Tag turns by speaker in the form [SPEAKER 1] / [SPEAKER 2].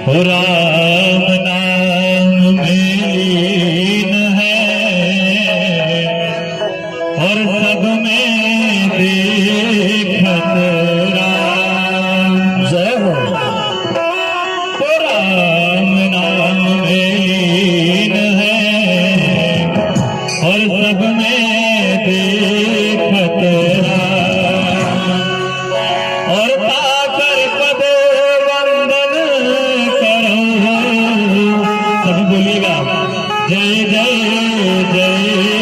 [SPEAKER 1] हो राम नाम में लीन है और सब में देखत राम। जय हो। हो राम नाम में लीन है और सब में देखत राम। और पाकर पद वंदन करो। सब बोलिएगा जय जय जय